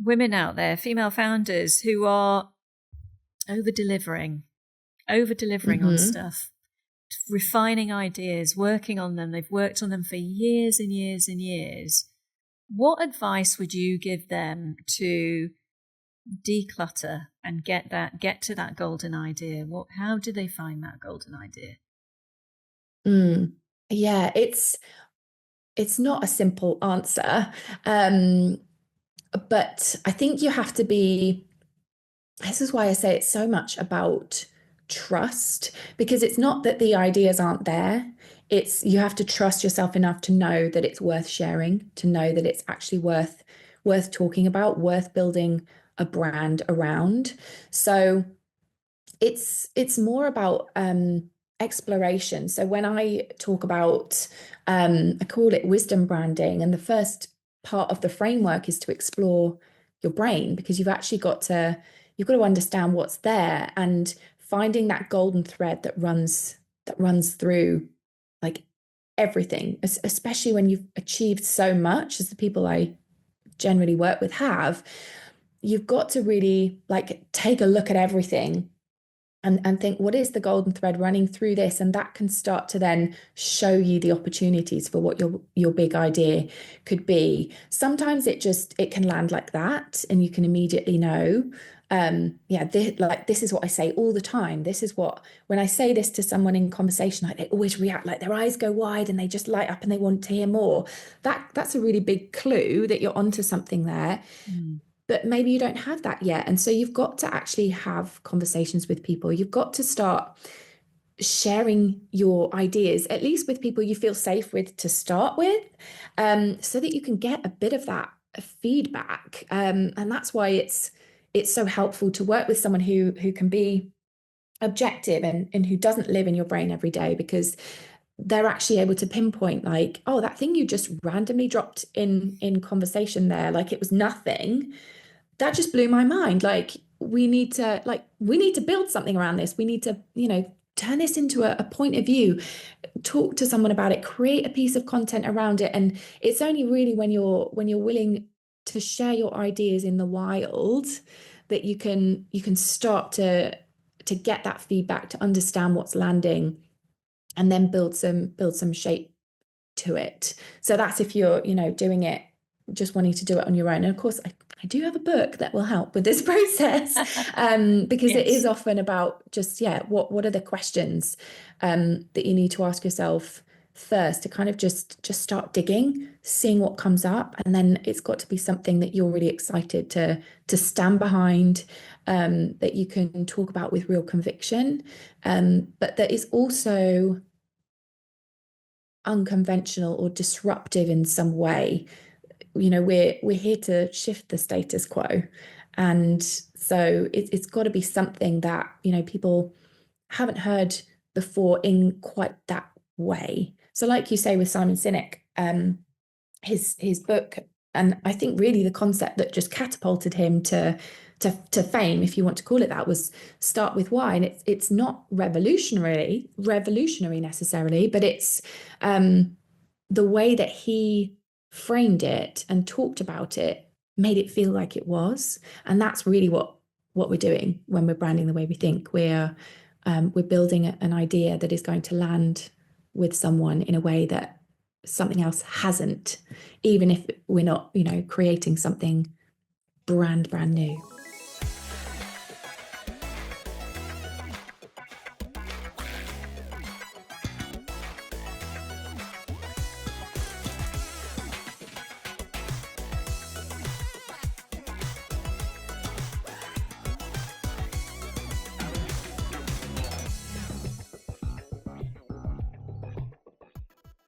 women out there, female founders who are over delivering on Mm-hmm. stuff, refining ideas, working on them. They've worked on them for years and years and years. What advice would you give them to declutter and get to that golden idea? How do they find that golden idea? Yeah, it's not a simple answer. But I think you have to be, this is why I say it's so much about trust, because it's not that the ideas aren't there. It's you have to trust yourself enough to know that it's worth sharing, to know that it's actually worth talking about, worth building a brand around. So it's more about exploration. So when I talk about I call it wisdom branding, and the first part of the framework is to explore your brain, because you've got to understand what's there and finding that golden thread that runs through like everything, especially when you've achieved so much as the people I generally work with have. You've got to really like take a look at everything and think, what is the golden thread running through this? And that can start to then show you the opportunities for what your big idea could be. Sometimes it can land like that, and you can immediately know. Yeah, this is what I say all the time. This is what, when I say this to someone in conversation, like they always react, like their eyes go wide and they just light up and they want to hear more. That's a really big clue that you're onto something there, Mm. but maybe you don't have that yet. And so you've got to actually have conversations with people. You've got to start sharing your ideas, at least with people you feel safe with to start with, so that you can get a bit of that feedback. And that's why it's so helpful to work with someone who can be objective and who doesn't live in your brain every day, because they're actually able to pinpoint like, oh, that thing you just randomly dropped in conversation there, like it was nothing, that just blew my mind. Like we need to build something around this. We need to, turn this into a point of view, talk to someone about it, create a piece of content around it. And it's only really when you're willing to share your ideas in the wild that you can start to get that feedback, to understand what's landing, and then build some shape to it. So that's if you're, doing it, just wanting to do it on your own. And of course, I do have a book that will help with this process, because it is Yes. often about just, yeah, what are the questions that you need to ask yourself first, to kind of just start digging, seeing what comes up, and then it's got to be something that you're really excited to stand behind, that you can talk about with real conviction, but that is also unconventional or disruptive in some way. We're here to shift the status quo, and so it's got to be something that people haven't heard before in quite that way. So like you say with Simon Sinek, his book, and I think really the concept that just catapulted him to fame, if you want to call it that, was start with why. And it's not revolutionary necessarily, but it's the way that he framed it and talked about it made it feel like it was. And that's really what we're doing when we're branding the way we think. We're building an idea that is going to land with someone in a way that something else hasn't, even if we're not, creating something brand new.